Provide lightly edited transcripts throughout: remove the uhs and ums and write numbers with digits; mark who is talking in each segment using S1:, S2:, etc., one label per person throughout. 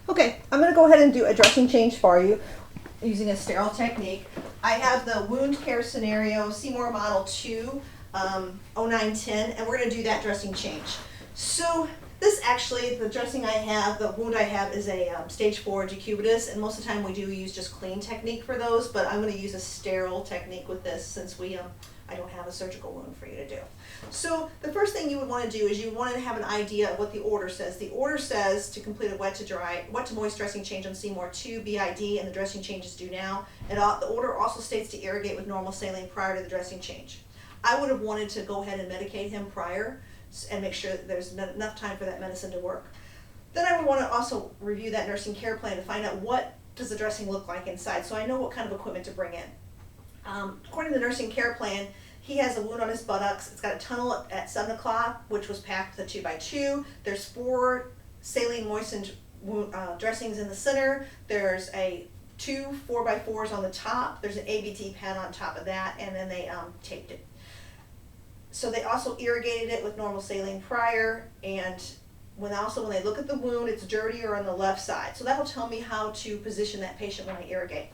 S1: Okay, I'm going to go ahead and do a dressing change for you using a sterile technique. I have the wound care scenario, Seymour Model 2, 0910, and we're going to do that dressing change. So this actually, the dressing I have, the wound I have is a stage 4 decubitus, and most of the time we do use just clean technique for those, but I'm going to use a sterile technique with this since I don't have a surgical wound for you to do. So the first thing you would want to do is you want to have an idea of what the order says. The order says to complete a wet to moist dressing change on Seymour 2 BID, and the dressing change is due now. And the order also states to irrigate with normal saline prior to the dressing change. I would have wanted to go ahead and medicate him prior and make sure that there's enough time for that medicine to work. Then I would want to also review that nursing care plan to find out what does the dressing look like inside, so I know what kind of equipment to bring in. According to the nursing care plan, he has a wound on his buttocks. It's got a tunnel at 7 o'clock, which was packed with a 2x2. There's 4 saline moistened dressings in the center. There's two 4x4s on the top. There's an ABT pad on top of that, and then they taped it. So they also irrigated it with normal saline prior, and when they look at the wound, it's dirtier on the left side. So that'll tell me how to position that patient when I irrigate.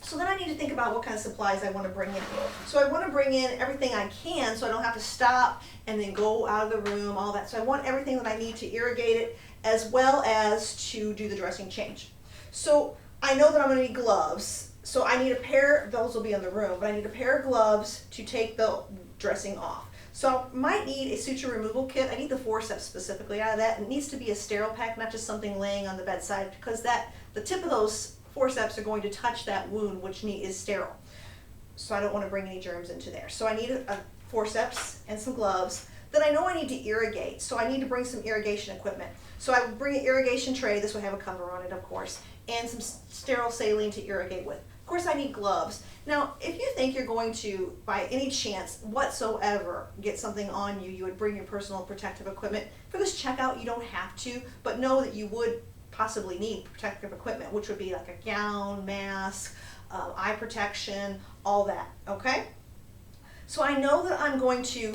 S1: So then I need to think about what kind of supplies I want to bring in. So I want to bring in everything I can so I don't have to stop and then go out of the room, all that. So I want everything that I need to irrigate it as well as to do the dressing change. So I know that I'm going to need gloves. So I need a pair, those will be in the room, but I need a pair of gloves to take the dressing off. So I might need a suture removal kit. I need the forceps specifically out of that. It needs to be a sterile pack, not just something laying on the bedside, because the tip of those forceps are going to touch that wound, which is sterile. So I don't want to bring any germs into there. So I need a forceps and some gloves. Then I know I need to irrigate, so I need to bring some irrigation equipment. So I would bring an irrigation tray, this will have a cover on it of course, and some sterile saline to irrigate with. Of course I need gloves. Now if you think you're going to, by any chance whatsoever, get something on you, you would bring your personal protective equipment. For this checkout you don't have to, but know that you would possibly need protective equipment, which would be like a gown, mask, eye protection, all that, okay? So I know that I'm going to,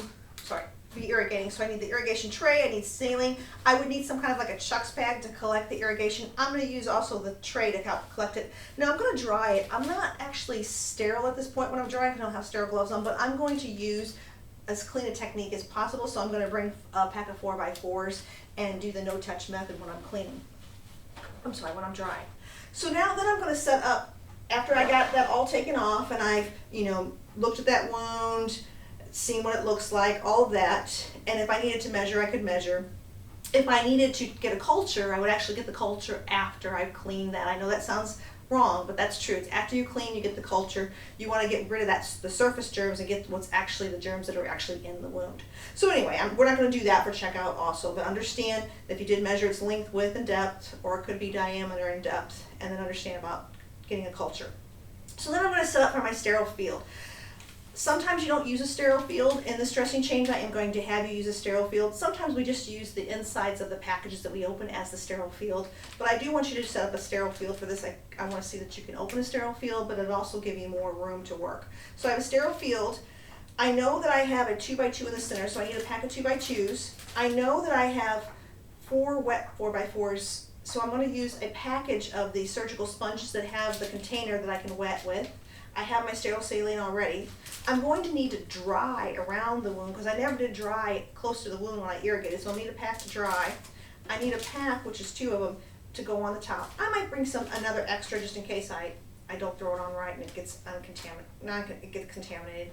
S1: be irrigating, so I need the irrigation tray, I need saline, I would need some kind of like a chucks bag to collect the irrigation. I'm going to use also the tray to help collect it. Now I'm going to dry it. I'm not actually sterile at this point when I'm drying, I don't have sterile gloves on, but I'm going to use as clean a technique as possible, so I'm going to bring a pack of 4x4s and do the no-touch method when I'm cleaning. When I'm drying. So now then I'm going to set up, after I got that all taken off and I've, looked at that wound, seen what it looks like, all of that, and if I needed to measure, I could measure. If I needed to get a culture, I would actually get the culture after I've cleaned that. I know that sounds wrong, but that's true. It's after you clean, you get the culture. You want to get rid of the surface germs and get what's actually the germs that are actually in the wound. So anyway, we're not going to do that for checkout also, but understand that if you did measure its length, width, and depth, or it could be diameter and depth, and then understand about getting a culture. So then I'm going to set up for my sterile field. Sometimes you don't use a sterile field. In this dressing change, I am going to have you use a sterile field. Sometimes we just use the insides of the packages that we open as the sterile field. But I do want you to set up a sterile field for this. I want to see that you can open a sterile field, but it'll also give you more room to work. So I have a sterile field. I know that I have a 2x2 in the center, so I need a pack of 2x2s. I know that I have 4 wet 4x4s, so I'm going to use a package of the surgical sponges that have the container that I can wet with. I have my sterile saline already. I'm going to need to dry around the wound because I never did dry close to the wound when I irrigated, so I'll need a pack to dry. I need a pack, which is 2 of them, to go on the top. I might bring another extra just in case I don't throw it on right and it gets contaminated.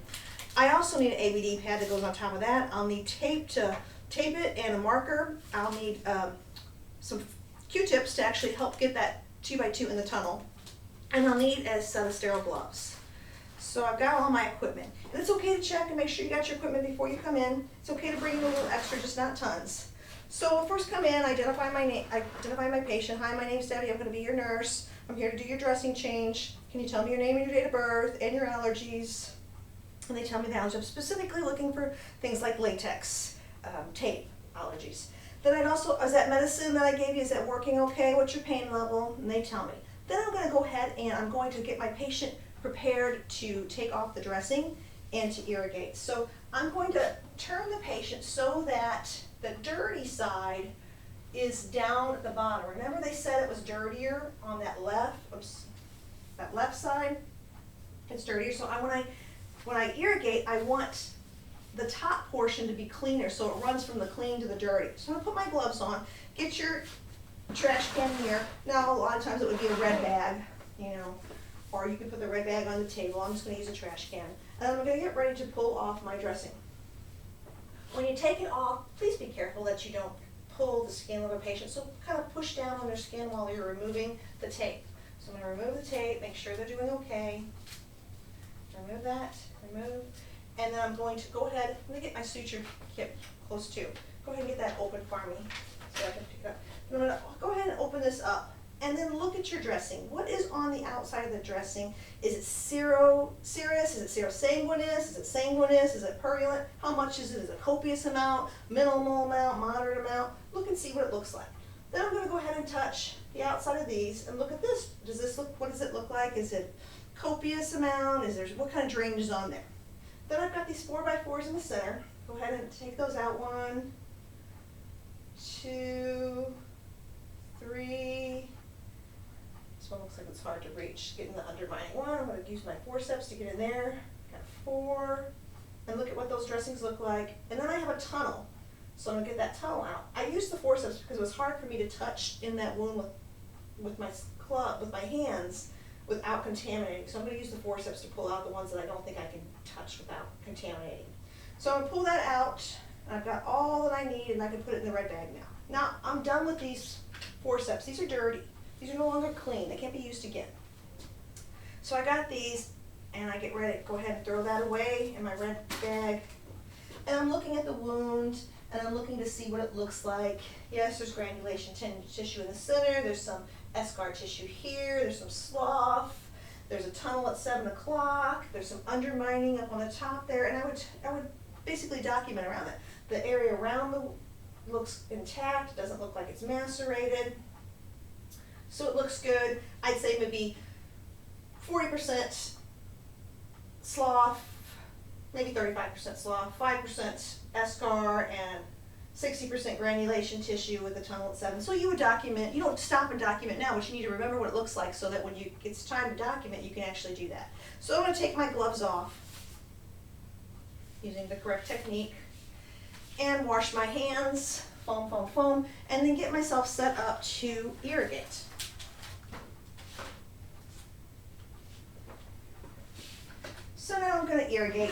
S1: I also need an ABD pad that goes on top of that. I'll need tape to tape it and a marker. I'll need some Q-tips to actually help get that 2x2 in the tunnel. And I'll need a set of sterile gloves. So I've got all my equipment. And it's okay to check and make sure you got your equipment before you come in. It's okay to bring in a little extra, just not tons. So I'll first come in, identify my patient. Hi, my name's Debbie. I'm going to be your nurse. I'm here to do your dressing change. Can you tell me your name and your date of birth and your allergies? And they tell me the allergies. I'm specifically looking for things like latex, tape allergies. Then I'd also, is that medicine that I gave you, is that working okay? What's your pain level? And they tell me. Then I'm going to go ahead and I'm going to get my patient prepared to take off the dressing and to irrigate. So I'm going to turn the patient so that the dirty side is down at the bottom. Remember they said it was dirtier on that left, oops, that left side? It's dirtier, so when I irrigate, I want the top portion to be cleaner, so it runs from the clean to the dirty. So I'm gonna put my gloves on, get your trash can here. Now, a lot of times it would be a red bag, you know, or you can put the red bag on the table. I'm just gonna use a trash can. And I'm gonna get ready to pull off my dressing. When you take it off, please be careful that you don't pull the skin of the patient, so kind of push down on their skin while you're removing the tape. So I'm gonna remove the tape, make sure they're doing okay. Remove that, remove. And then I'm going to go ahead, let me get my suture kit close to. Go ahead and get that open for me so I can pick it up. I'm gonna go ahead and open this up and then look at your dressing. What is on the outside of the dressing? Is it serous? Is it serosanguinous? Is it sanguinous? Is it purulent? How much is it? Is it copious amount, minimal amount, moderate amount? Look and see what it looks like. Then I'm gonna go ahead and touch the outside of these and look at this. Does this look, what does it look like? Is it copious amount? Is there, what kind of drainage is on there? Then I've got these 4x4s in the center. Go ahead and take those out. 1, 2, 3. This one looks like it's hard to reach. Getting the undermining one. I'm going to use my forceps to get in there. Got 4. And look at what those dressings look like. And then I have a tunnel. So I'm going to get that tunnel out. I used the forceps because it was hard for me to touch in that wound with my club, with my hands, without contaminating. So I'm going to use the forceps to pull out the ones that I don't think I can touch without contaminating. So I'm going to pull that out. I've got all that I need and I can put it in the red bag now. Now I'm done with these forceps. These are dirty. These are no longer clean. They can't be used again. So I got these and I get ready to go ahead and throw that away in my red bag. And I'm looking at the wound and I'm looking to see what it looks like. Yes, there's granulation tissue in the center. There's some eschar tissue here, there's some slough, there's a tunnel at 7 o'clock, there's some undermining up on the top there, and I would basically document around it. The area around the looks intact, doesn't look like it's macerated, so it looks good. I'd say maybe 40% slough, maybe 35% slough, 5% eschar, and 60% granulation tissue with the tunnel at 7. So you would document, you don't stop and document now, but you need to remember what it looks like so that when it's time to document, you can actually do that. So I'm going to take my gloves off using the correct technique and wash my hands, foam, foam, foam, and then get myself set up to irrigate. So now I'm going to irrigate.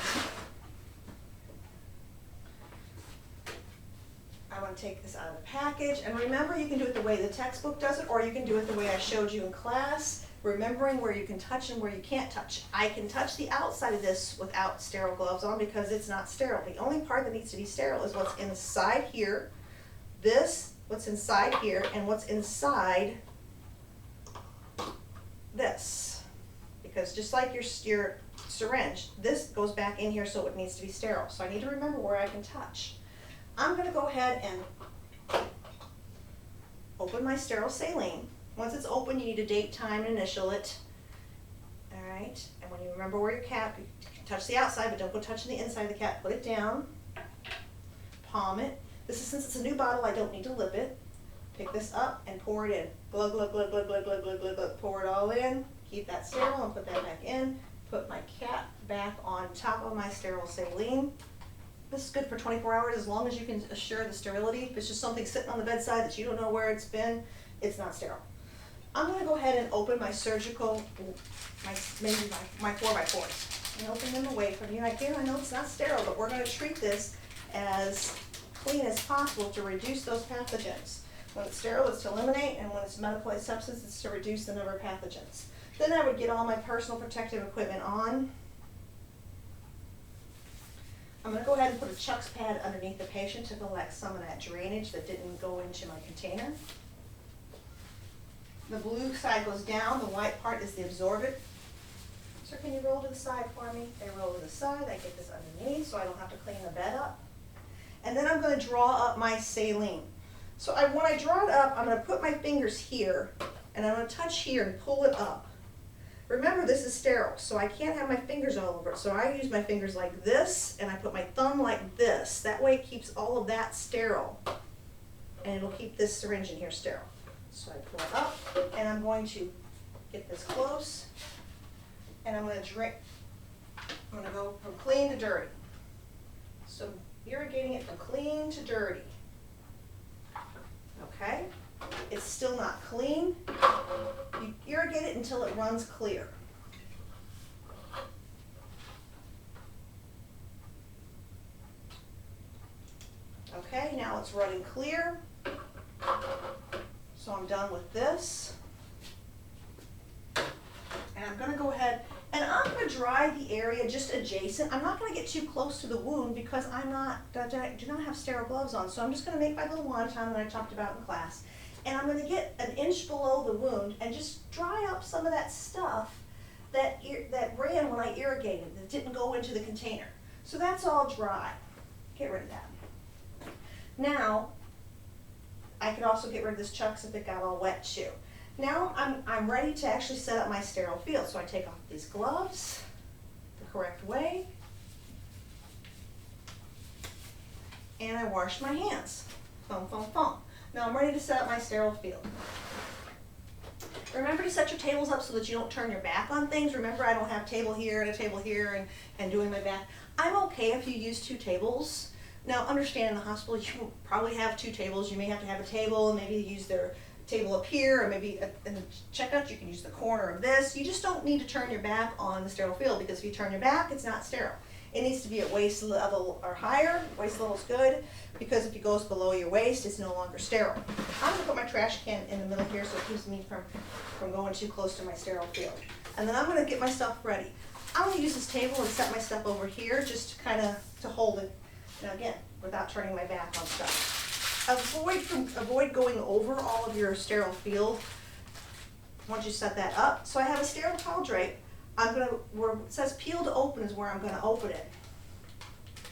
S1: I want to take this out of the package, and remember you can do it the way the textbook does it, or you can do it the way I showed you in class, remembering where you can touch and where you can't touch. I can touch the outside of this without sterile gloves on because it's not sterile. The only part that needs to be sterile is what's inside here, what's inside here, and what's inside this. Because just like your syringe, this goes back in here, so it needs to be sterile. So I need to remember where I can touch. I'm going to go ahead and open my sterile saline. Once it's open, you need to date, time, and initial it. All right, and when you remember where your cap, you can touch the outside, but don't go touching the inside of the cap. Put it down, palm it. Since it's a new bottle, I don't need to lip it. Pick this up and pour it in. Glug, glug, glug, glug, glug, glug, glug, glug, glug. Pour it all in. Keep that sterile and put that back in. Put my cap back on top of my sterile saline. This is good for 24 hours as long as you can assure the sterility. If it's just something sitting on the bedside that you don't know where it's been, it's not sterile. I'm going to go ahead and open my surgical, my 4x4s, and open them away from you. Again, I know it's not sterile, but we're going to treat this as clean as possible to reduce those pathogens. When it's sterile, it's to eliminate, and when it's medicalized substance, it's to reduce the number of pathogens. Then I would get all my personal protective equipment on. I'm going to go ahead and put a Chuck's pad underneath the patient to collect some of that drainage that didn't go into my container. The blue side goes down, the white part is the absorbent. Sir, can you roll to the side for me? They roll to the side, I get this underneath so I don't have to clean the bed up. And then I'm going to draw up my saline. So when I draw it up, I'm going to put my fingers here, and I'm going to touch here and pull it up. Remember, this is sterile, so I can't have my fingers all over it. So I use my fingers like this, and I put my thumb like this. That way it keeps all of that sterile. and it'll keep this syringe in here sterile. So I pull it up, and I'm going to get this close, and I'm going to go from clean to dirty. So irrigating it from clean to dirty. Okay? It's still not clean. You irrigate it until it runs clear. Okay, now it's running clear. So I'm done with this. And I'm gonna go ahead and I'm gonna dry the area just adjacent. I'm not gonna get too close to the wound because I do not have sterile gloves on. So I'm just gonna make my little wonton that I talked about in class. And I'm gonna get an inch below the wound and just dry up some of that stuff that ran when I irrigated, that didn't go into the container. So that's all dry. Get rid of that. Now, I could also get rid of this chucks if it got all wet too. Now I'm ready to actually set up my sterile field. So I take off these gloves the correct way, and I wash my hands. Foam, foam, foam. Now I'm ready to set up my sterile field. Remember to set your tables up so that you don't turn your back on things. Remember, I don't have a table here and a table here and doing my back. I'm okay if you use 2 tables. Now, understand in the hospital, you will probably have 2 tables. You may have to have a table and maybe use their table up here, or maybe in the checkout, you can use the corner of this. You just don't need to turn your back on the sterile field, because if you turn your back, it's not sterile. It needs to be at waist level or higher. Waist level is good, because if it goes below your waist, it's no longer sterile. I'm gonna put my trash can in the middle here so it keeps me from going too close to my sterile field. And then I'm gonna get my stuff ready. I'm gonna use this table and set my stuff over here just to hold it. Now again, without turning my back on stuff. Avoid going over all of your sterile field once you set that up. So I have a sterile towel drape. Where it says peel to open is where I'm gonna open it.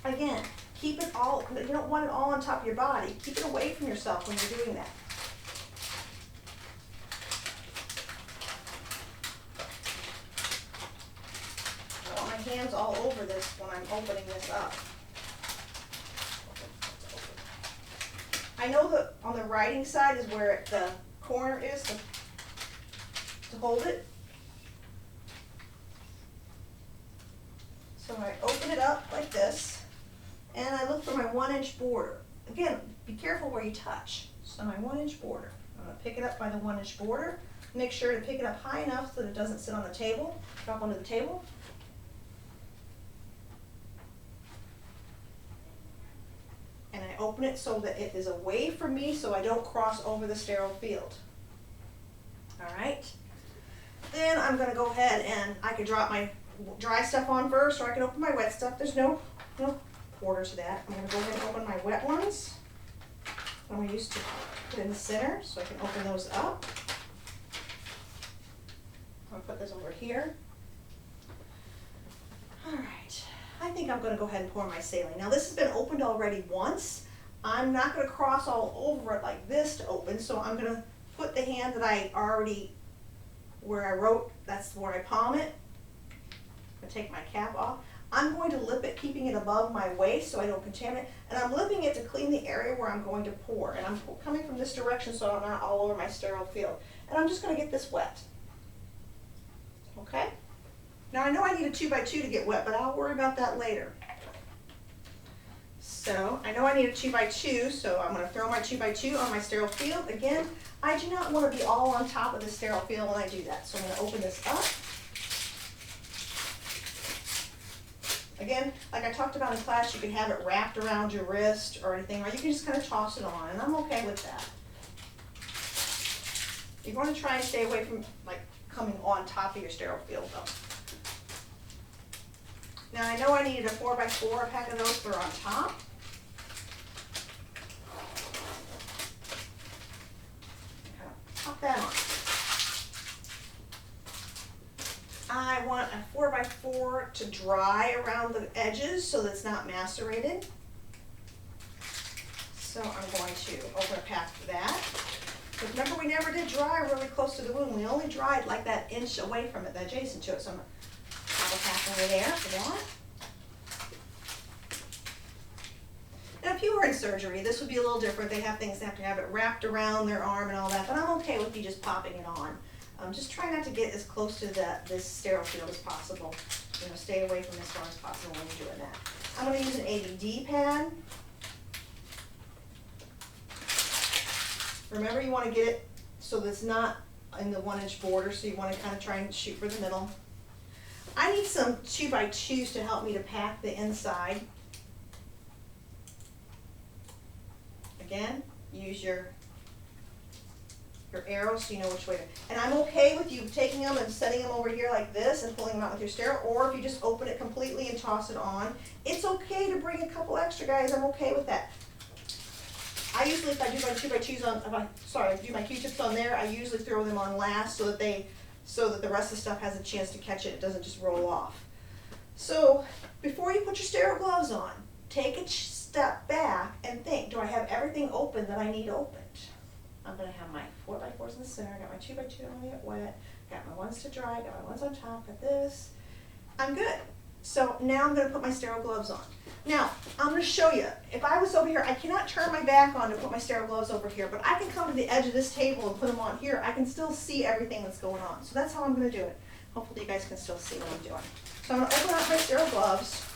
S1: Again, keep it all, you don't want it all on top of your body. Keep it away from yourself when you're doing that. I don't want my hands all over this when I'm opening this up. I know that on the writing side is where the corner is to hold it. So I open it up like this, and I look for my 1-inch border. Again, be careful where you touch. So my 1-inch border. I'm gonna pick it up by the 1-inch border. Make sure to pick it up high enough so that it doesn't sit on the table, drop onto the table. And I open it so that it is away from me so I don't cross over the sterile field. All right. Then I'm gonna go ahead and I could drop my dry stuff on first, or I can open my wet stuff. There's no order to that. I'm gonna go ahead and open my wet ones. I'm gonna use to put in the center so I can open those up. I'm gonna put this over here. All right. I think I'm going to go ahead and pour my saline. Now this has been opened already once. I'm not going to cross all over it like this to open, so I'm going to put the hand that I already, where I wrote, that's where I palm it. I'm going to take my cap off. I'm going to lip it, keeping it above my waist so I don't contaminate, and I'm lipping it to clean the area where I'm going to pour. And I'm coming from this direction so I'm not all over my sterile field. And I'm just going to get this wet. Okay? Now I know I need a 2x2 to get wet, but I'll worry about that later. So I know I need a 2x2, so I'm going to throw my 2x2 on my sterile field. Again, I do not want to be all on top of the sterile field when I do that. So I'm going to open this up. Again, like I talked about in class, you can have it wrapped around your wrist or anything, or you can just kind of toss it on, and I'm okay with that. You're going to try and stay away from coming on top of your sterile field though. Now I know I needed a 4x4, a pack of those for on top. Pop that on. I want a 4x4 to dry around the edges so that it's not macerated. So I'm going to open a pack for that. Because remember, we never did dry really close to the wound. We only dried like that inch away from it, adjacent to it. So I'm going to pop a pack over there for that. Now if you were in surgery. This would be a little different. They have things, they have to have it wrapped around their arm and all that, but I'm okay with you just popping it on. Just try not to get as close to this sterile field as possible. You know, stay away from as far as possible when you're doing that. I'm going to use an ABD pad. Remember, you want to get it so that it's not in the 1-inch border, so you want to kind of try and shoot for the middle. I need some 2x2s to help me to pack the inside. Again, use your arrow so you know which way to, and I'm okay with you taking them and setting them over here like this and pulling them out with your sterile, or if you just open it completely and toss it on. It's okay to bring a couple extra, guys. I'm okay with that. I usually, if I do my 2x2s on, if I do my Q-tips on there, I usually throw them on last so that the rest of the stuff has a chance to catch it. It doesn't just roll off. So before you put your sterile gloves on, take a step back and think, do I have everything open that I need opened? I'm going to have my 4x4s in the center. I got my 2x2 on get wet. Got my ones to dry. Got my ones on top. Got this. I'm good. So now I'm going to put my sterile gloves on. Now, I'm going to show you. If I was over here, I cannot turn my back on to put my sterile gloves over here, but I can come to the edge of this table and put them on here. I can still see everything that's going on. So that's how I'm going to do it. Hopefully you guys can still see what I'm doing. So I'm going to open up my sterile gloves.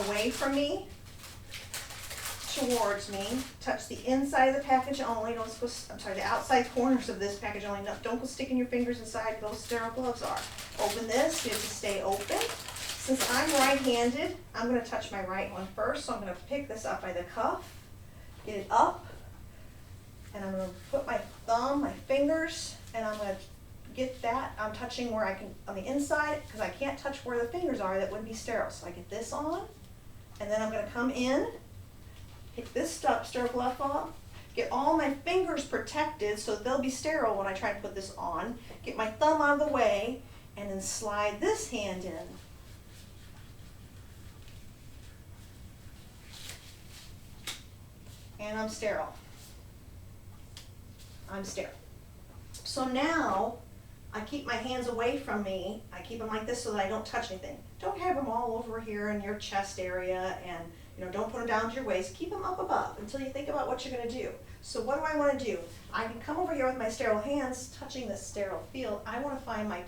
S1: Away from me, towards me, touch the inside of the package only, don't go, I'm sorry, the outside corners of this package only, don't go sticking your fingers inside those sterile gloves are. Open this, get it to stay open. Since I'm right-handed, I'm going to touch my right one first, so I'm going to pick this up by the cuff, get it up, and I'm going to put my thumb, my fingers, and I'm going to get that, I'm touching where I can, on the inside, because I can't touch where the fingers are, that wouldn't be sterile. So I get this on, and then I'm going to come in, pick this sterile glove off, get all my fingers protected so they'll be sterile when I try to put this on, get my thumb out of the way, and then slide this hand in. And I'm sterile. I'm sterile. So now, I keep my hands away from me. I keep them like this so that I don't touch anything. Don't have them all over here in your chest area, and don't put them down to your waist. Keep them up above until you think about what you're going to do. So what do I want to do? I can come over here with my sterile hands touching this sterile field. I want to find my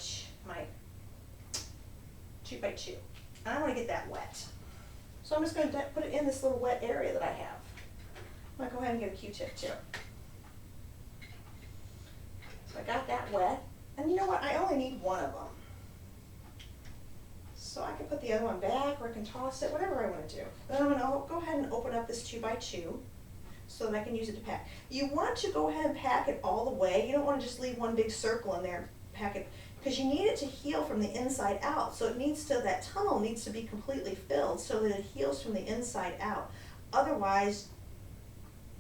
S1: 2x2, and I want to get that wet. So I'm just going to put it in this little wet area that I have. I'm going to go ahead and get a Q-tip too. So I got that wet. And you know what? I only need one of them. So I can put the other one back, or I can toss it, whatever I want to do. Then I'm going to go ahead and open up this 2x2 so that I can use it to pack. You want to go ahead and pack it all the way. You don't want to just leave one big circle in there and pack it, because you need it to heal from the inside out. So it needs to, that tunnel needs to be completely filled so that it heals from the inside out. Otherwise,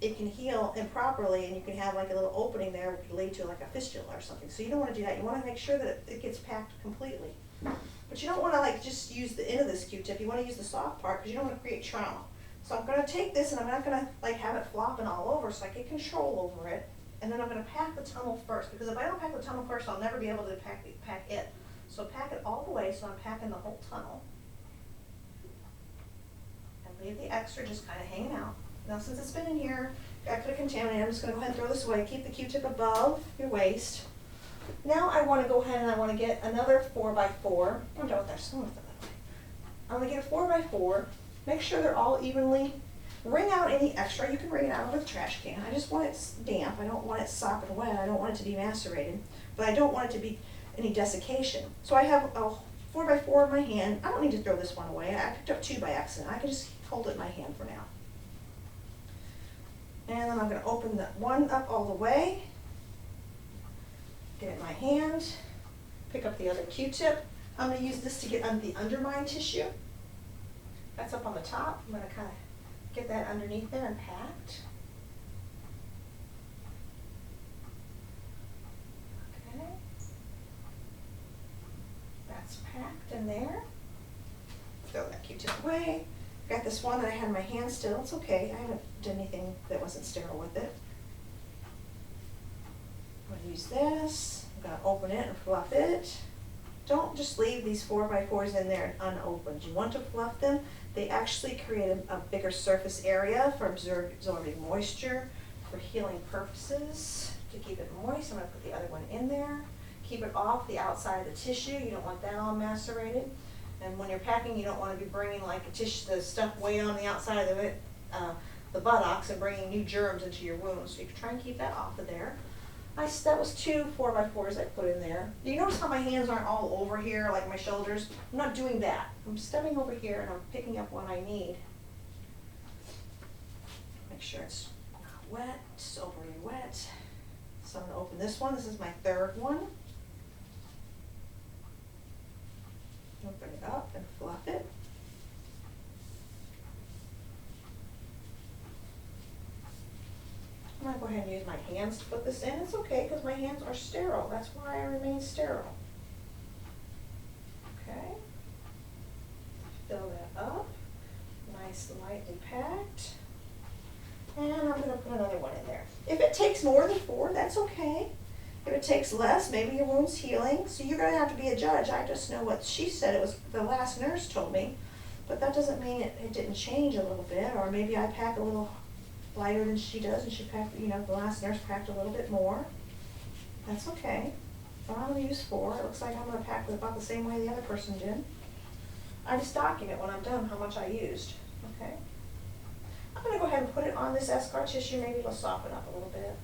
S1: it can heal improperly, and you can have like a little opening there which could lead to like a fistula or something. So you don't want to do that. You want to make sure that it gets packed completely. But you don't want to like just use the end of this Q-tip. You want to use the soft part because you don't want to create trauma. So I'm going to take this, and I'm not going to like have it flopping all over, so I get control over it. And then I'm going to pack the tunnel first, because if I don't pack the tunnel first, I'll never be able to pack it. So pack it all the way, so I'm packing the whole tunnel. And leave the extra just kind of hanging out. Now since it's been in here, I could have contaminated, I'm just going to go ahead and throw this away. Keep the Q-tip above your waist. Now I want to go ahead and I want to get another 4x4. I'm done with that. I'm going to get a 4x4. Make sure they're all evenly. Wring out any extra. You can wring it out with a trash can. I just want it damp. I don't want it sopping wet. I don't want it to be macerated. But I don't want it to be any desiccation. So I have a 4x4 in my hand. I don't need to throw this one away. I picked up 2 by accident. I can just hold it in my hand for now. And then I'm going to open that one up all the way, get it in my hand, pick up the other Q-tip. I'm going to use this to get the undermine tissue. That's up on the top. I'm going to kind of get that underneath there and packed. Okay. That's packed in there. Throw that Q-tip away. Got this one that I had in my hand still. It's okay. I haven't done anything that wasn't sterile with it. I'm going to use this. I'm gonna open it and fluff it. Don't just leave these 4x4s in there unopened. You want to fluff them. They actually create a bigger surface area for absorbing moisture, for healing purposes. To keep it moist, I'm gonna put the other one in there. Keep it off the outside of the tissue. You don't want that all macerated. And when you're packing, you don't want to be bringing like the stuff way on the outside of it, the buttocks, and bringing new germs into your wounds. So you can try and keep that off of there. That was 2 4x4s I put in there. You notice how my hands aren't all over here, like my shoulders? I'm not doing that. I'm stepping over here and I'm picking up what I need. Make sure it's not wet, just overly wet. So I'm gonna open this one. This is my third one. Open it up and fluff it. I'm gonna go ahead and use my hands to put this in. It's okay because my hands are sterile. That's why I remain sterile. Okay. Fill that up. Nice, lightly packed. And I'm gonna put another one in there. If it takes more than 4, that's okay. If it takes less, maybe your wound's healing. So you're gonna have to be a judge. I just know what she said. It was the last nurse told me. But that doesn't mean it didn't change a little bit. Or maybe I pack a little lighter than she does, and she packed, the last nurse packed a little bit more. That's okay. But I'm gonna use 4. It looks like I'm gonna pack about the same way the other person did. I just document when I'm done how much I used. Okay. I'm gonna go ahead and put it on this eschar tissue. Maybe it'll soften up a little bit.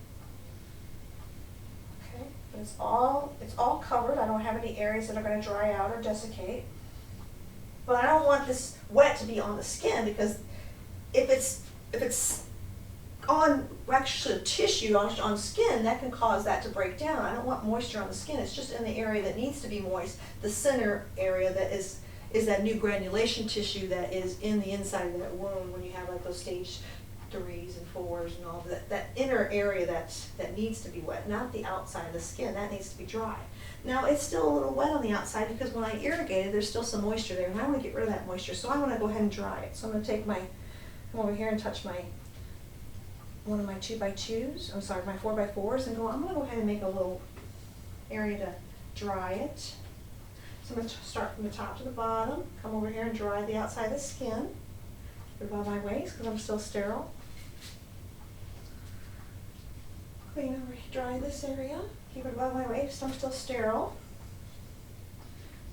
S1: Okay. But it's all covered. I don't have any areas that are gonna dry out or desiccate. But I don't want this wet to be on the skin, because if it's on actual tissue, on skin, that can cause that to break down. I don't want moisture on the skin. It's just in the area that needs to be moist. The center area that is that new granulation tissue that is in the inside of that wound when you have like those stage 3s and 4s and all that. That inner area that needs to be wet, not the outside of the skin. That needs to be dry. Now it's still a little wet on the outside because when I irrigated, there's still some moisture there, and I want to get rid of that moisture. So I want to go ahead and dry it. So I'm going to come over here and touch one of my 2x2s, my 4x4s, and I'm gonna go ahead and make a little area to dry it. So I'm gonna start from the top to the bottom, come over here and dry the outside of the skin, above my waist, because I'm still sterile. Dry this area, keep it above my waist, I'm still sterile.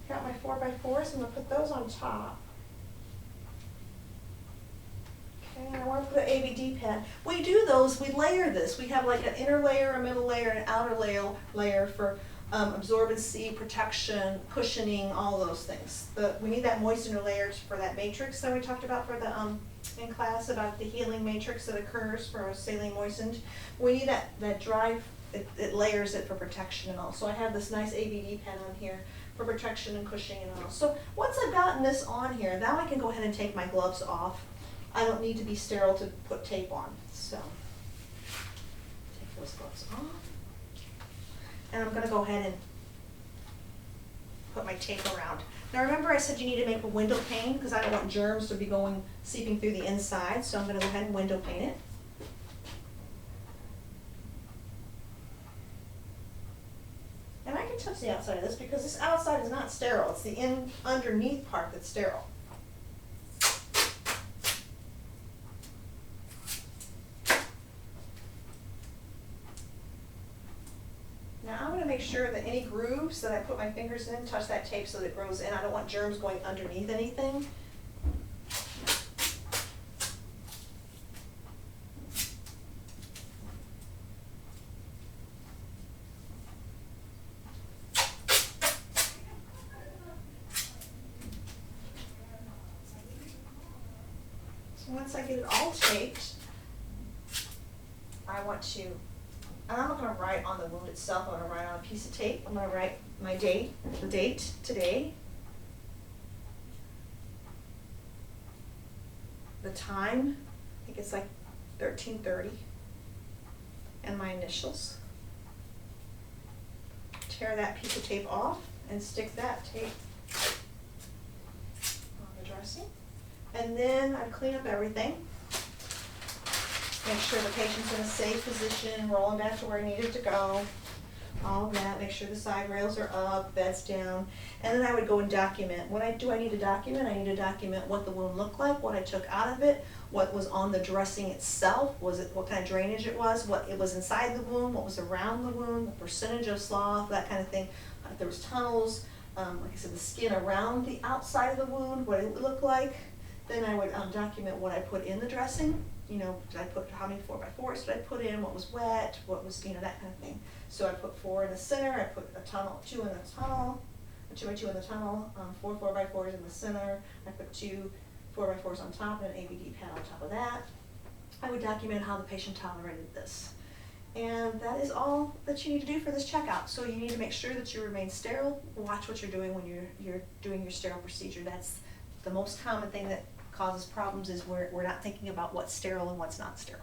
S1: Got my 4x4s, I'm gonna put those on top. And I want to put an ABD pad. We do those, we layer this. We have like an inner layer, a middle layer, and an outer layer for absorbency, protection, cushioning, all those things. We need that moist inner layer for that matrix that we talked about for the in class, about the healing matrix that occurs for saline moistened. We need that dry, it layers it for protection and all. So I have this nice ABD pad on here for protection and cushioning and all. So once I've gotten this on here, now I can go ahead and take my gloves off. I don't need to be sterile to put tape on. So take those gloves off. And I'm going to go ahead and put my tape around. Now remember I said you need to make a window pane because I don't want germs to be seeping through the inside. So I'm going to go ahead and window pane it. And I can touch the outside of this because this outside is not sterile. It's the underneath part that's sterile. Now I'm going to make sure that any grooves that I put my fingers in touch that tape so that it grows in. I don't want germs going underneath anything. So once I get it all taped, I want to, and I'm not going to write on the wound itself. I'm going to write on a piece of tape. I'm going to write my date, the date today, the time, I think it's like 13:30, and my initials. Tear that piece of tape off and stick that tape on the dressing. And then I clean up everything. Make sure the patient's in a safe position, roll them back to where he needed to go. all of that, make sure the side rails are up, bed's down, and then I would go and document. What do I need to document? I need to document what the wound looked like, what I took out of it, what was on the dressing itself, what kind of drainage it was, what it was inside the wound, what was around the wound, the percentage of slough, that kind of thing. If there was tunnels, like I said, the skin around the outside of the wound, what it looked like. Then I would document what I put in the dressing. You know, did I put, how many 4x4s did I put in, what was wet, what was, you know, that kind of thing. So I put 4 in the center, I put a tunnel, 2 in the tunnel, a 2x2 in the tunnel, 4 4x4s in the center. I put 2 4x4s on top and an ABD pad on top of that. I would document how the patient tolerated this. And that is all that you need to do for this checkout. So you need to make sure that you remain sterile. Watch what you're doing when you're doing your sterile procedure. That's the most common thing that causes problems, is we're not thinking about what's sterile and what's not sterile.